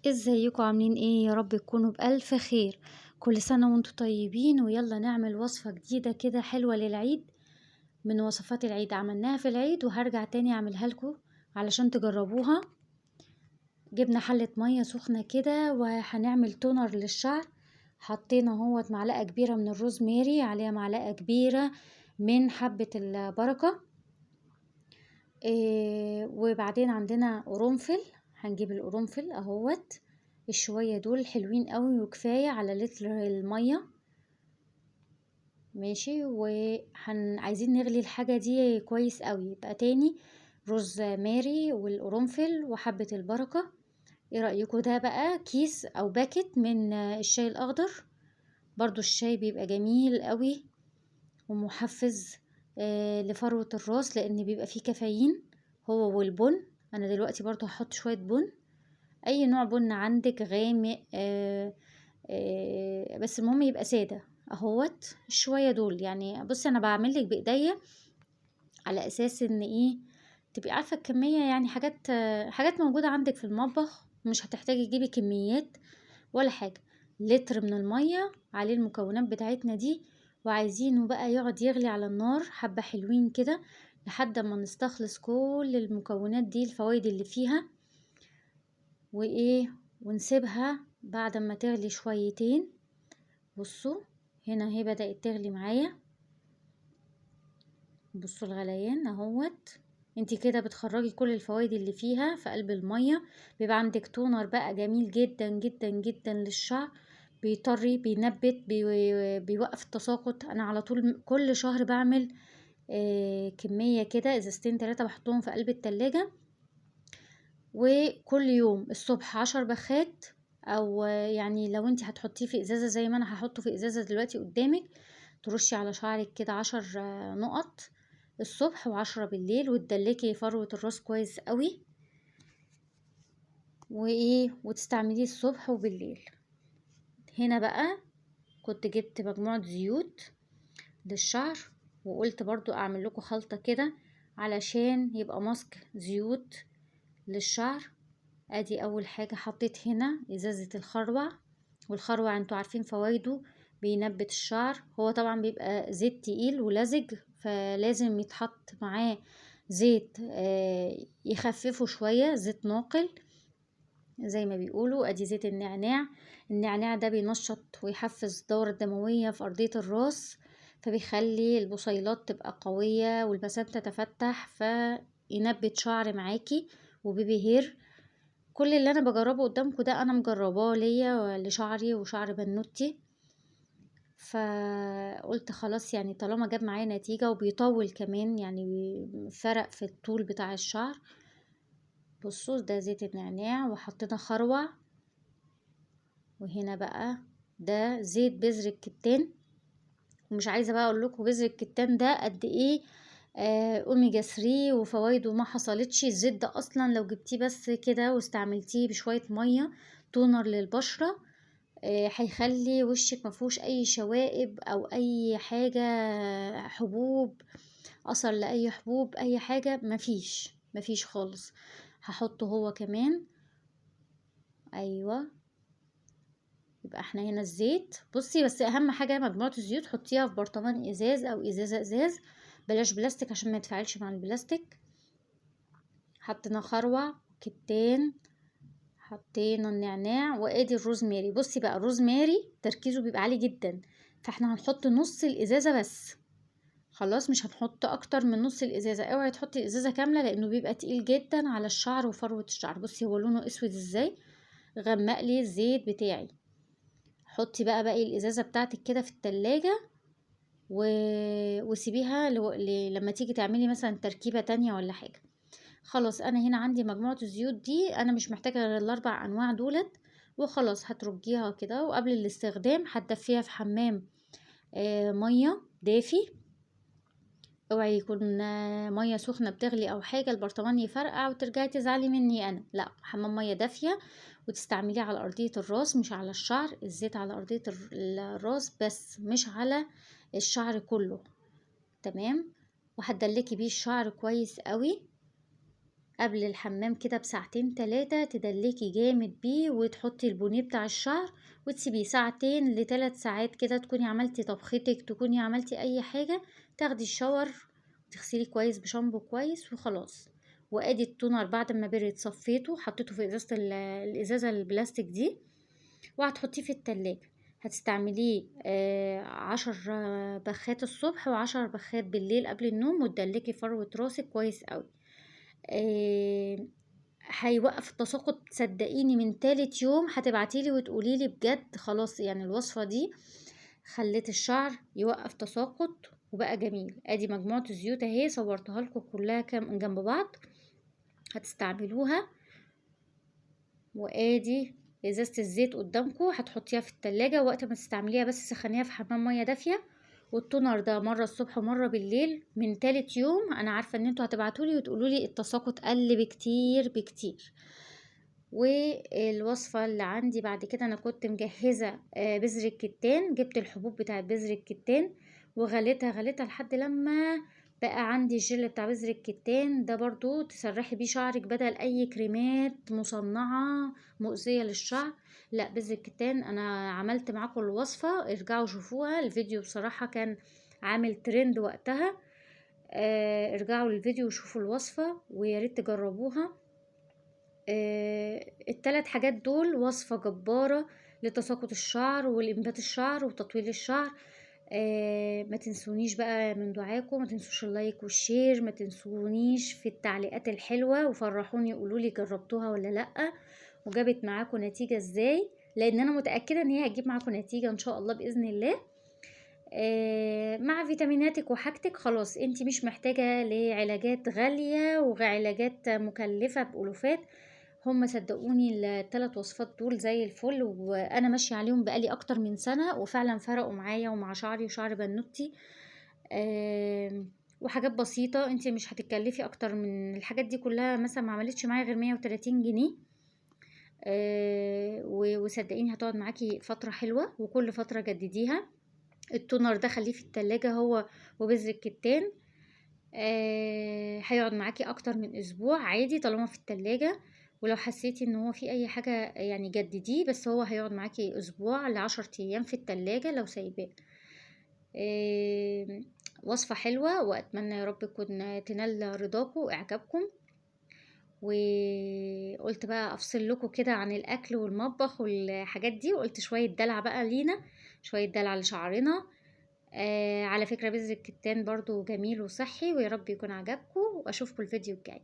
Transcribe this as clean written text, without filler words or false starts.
ازيكم عاملين ايه؟ يا رب تكونوا بألف خير. كل سنة وانتم طيبين، ويلا نعمل وصفة جديدة كده حلوة للعيد. من وصفات العيد عملناها في العيد وهرجع تاني اعملها لكم علشان تجربوها. جبنا حلة مية سخنة كده وهنعمل تونر للشعر. حطينا اهوت معلقة كبيرة من الروزماري، عليها معلقة كبيرة من حبة البركة. وبعدين عندنا قرنفل. هنجيب القرنفل اهوت. الشوية دول حلوين قوي وكفاية على لتر المية. ماشي، عايزين نغلي الحاجة دي كويس قوي. يبقى تاني رز ماري والقرنفل وحبة البركة. ايه رأيكم؟ ده بقى كيس او باكت من الشاي الاخضر. برضو الشاي بيبقى جميل قوي ومحفز لفروة الراس، لان بيبقى فيه كافيين. هو والبن. انا دلوقتي برضو هحط شوية بن، اي نوع بن عندك غامق. بس المهم يبقى سادة اهوت. شوية دول يعني، بصي انا بعمل لك بايديا على اساس ان ايه، تبقي عارفة الكمية. يعني حاجات موجودة عندك في المطبخ، مش هتحتاجي تجيبي كميات ولا حاجة. لتر من المية عليه المكونات بتاعتنا دي، وعايزينه بقى يقعد يغلي على النار حبة حلوين كده لحد ما نستخلص كل المكونات دي، الفوائد اللي فيها. وايه، ونسيبها بعد ما تغلي شويتين. بصوا هنا هي بدأت تغلي معايا. بصوا الغليان اهوت. انتي كده بتخرجي كل الفوائد اللي فيها في قلب المية. بيبقى عندك تونر بقى جميل جدا جدا جدا للشعر. بيطري، بينبت، بيوقف التساقط. انا على طول كل شهر بعمل كمية كده، ازازتين 3 بحطهم في قلب التلاجة. وكل يوم الصبح 10 بخات. او يعني لو انت هتحطيه في ازازة زي ما انا هحطه في ازازة دلوقتي قدامك، ترشي على شعرك كده 10 نقط الصبح و10 بالليل، وتدلكي فروة الراس كويس قوي. وايه، وتستعمليه الصبح وبالليل. هنا بقى كنت جبت مجموعة زيوت للشعر، وقلت برضو اعمل لكم خلطة كده علشان يبقى ماسك زيوت للشعر. ادي اول حاجة حطيت هنا ازازة الخروع. والخروع انتوا عارفين فوائده، بينبت الشعر. هو طبعا بيبقى زيت تقيل ولزج، فلازم يتحط معاه زيت يخففه شوية، زيت ناقل زي ما بيقولوا. ادي زيت النعناع. النعناع ده بينشط ويحفز الدورة الدموية في أرضية الراس، فبيخلي البصيلات تبقى قوية والمسام تتفتح، فينبت شعر معاكي وبيبي هير. كل اللي انا بجربه قدامكم ده انا مجرباه ليا لشعري وشعر بنوتي. فقلت خلاص، يعني طالما جاب معايا نتيجة وبيطول كمان، يعني فرق في الطول بتاع الشعر. بصوا ده زيت النعناع، وحطينا خروع. وهنا بقى ده زيت بذر الكتان. ومش عايزة بقى اقول لكم بذر الكتان ده قد ايه اوميجا 3 وفوائده ما حصلتش. الزيت ده اصلا لو جبتيه بس كده واستعملتيه بشوية مية تونر للبشرة، هيخلي وشك مفهوش اي شوائب او اي حاجة، حبوب، اثر لاي حبوب، اي حاجة مفيش خالص. هحطه هو كمان. ايوه، يبقى احنا هنا الزيت. بصي بس اهم حاجة مجموعة الزيوت حطيها في برطمان ازاز او ازازة. بلاش بلاستيك عشان ما يتفاعلش مع البلاستيك. حطينا خروع، كتان، حطينا النعناع، وادي الروزماري. بصي بقى الروزماري تركيزه بيبقى عالي جدا، فاحنا هنحط نص الازازة بس. خلاص مش هنحط اكتر من نص الازازة. اوعي تحطي الازازة كاملة لانه بيبقى تقيل جدا على الشعر وفروة الشعر. بصي هو لونه اسود ازاي، غمق لي الزيت بتاعي. حطي بقى باقي الازازة بتاعتك كده في التلاجة و... وسيبيها لما تيجي تعملي مثلا تركيبة تانية ولا حاجة. خلاص انا هنا عندي مجموعة الزيوت دي، انا مش محتاجة غير الاربع انواع دولت. وخلاص هترجيها كده، وقبل الاستخدام هتدفيها في حمام مية دافي. اوعي يكون مية سخنة بتغلي او حاجة البرطمان يفرقع وترجعي تزعلي مني. انا لا، حمام مية دافية، وتستعمليه على ارضية الراس مش على الشعر. الزيت على ارضية الراس بس، مش على الشعر كله. تمام. وهتدلكي بيه الشعر كويس قوي. قبل الحمام كده بساعتين 3 تدلكي جامد بيه، وتحطي البونيه بتاع الشعر وتسيبيه ساعتين ل3 ساعات كده، تكوني عملتي طبختك، تكوني عملتي اي حاجة، تاخدي الشاور تغسليه كويس بشامبو كويس وخلاص. وادي التونر بعد ما برد صفيته، حطيته في الازازة البلاستيك دي، وهتحطيه في التلاجة. هتستعمليه 10 بخات الصبح و10 بخات بالليل قبل النوم، وتدلكي فروة راسك كويس قوي. هيوقف التساقط، صدقيني من تالت يوم هتبعتيلي وتقوليلي بجد خلاص يعني الوصفة دي خلت الشعر يوقف تساقط وبقى جميل. ادي مجموعة الزيوت اهي، صورتها لكم كلها كام جنب بعض، هتستعملوها. وادي ازازة الزيت قدامكم، هتحطيها في التلاجة، وقت ما تستعمليها بس سخنيها في حمام مية دافية. والتونر ده مرة الصبح ومرة بالليل. من تالت يوم انا عارفة ان انتوا هتبعتولي وتقولولي التساقط قل بكتير بكتير. والوصفة اللي عندي بعد كده، انا كنت مجهزة بذر الكتان، جبت الحبوب بتاعت بذر الكتان وغليتها لحد لما بقى عندي الجل بتاع بذر الكتان ده، برضو تسرحي بيه شعرك بدل اي كريمات مصنعة مؤذية للشعر. لا، بذر الكتان انا عملت معاكم الوصفة، ارجعوا شوفوها، الفيديو بصراحة كان عامل ترند وقتها. ارجعوا للفيديو وشوفوا الوصفة وياريت تجربوها. ال3 حاجات دول وصفة جبارة لتساقط الشعر والإنبات الشعر وتطويل الشعر. ما تنسونيش بقى من دعاكم، ما تنسوش اللايك والشير، ما تنسونيش في التعليقات الحلوة، وفرحوني قولولي جربتوها ولا لأ، وجابت معاكم نتيجة ازاي، لان انا متأكدة ان هي هتجيب معاكم نتيجة ان شاء الله بإذن الله. مع فيتاميناتك وحاجتك خلاص، انتي مش محتاجة لعلاجات غالية وعلاجات مكلفة بألوفات. هم صدقوني ال3 وصفات دول زي الفل، وانا ماشية عليهم بقالي اكتر من سنة، وفعلا فرقوا معايا ومع شعري وشعر بنوتي. وحاجات بسيطة، انتي مش هتتكلفي اكتر من الحاجات دي كلها، مثلا ما عملتش معايا غير 130 جنيه. وصدقيني هتقعد معاكي فترة حلوة، وكل فترة جدديها. التونر ده خليه في التلاجة هو وبذر الكتان، هيقعد معاكي اكتر من اسبوع عادي طالما في التلاجة. ولو حسيتي ان هو في اي حاجة يعني جدديه، بس هو هيقعد معاكي اسبوع ل10 ايام في التلاجة لو سايباه. وصفة حلوة، واتمنى يا رب تكون تنال رضاكم واعجابكم. وقلت بقى افصل لكم كده عن الاكل والمطبخ والحاجات دي، وقلت شوية دلع بقى لينا، شوية دلع لشعرنا. على فكرة بذر الكتان برضو جميل وصحي، ويا رب يكون عجبكم، واشوفكم الفيديو الجاي.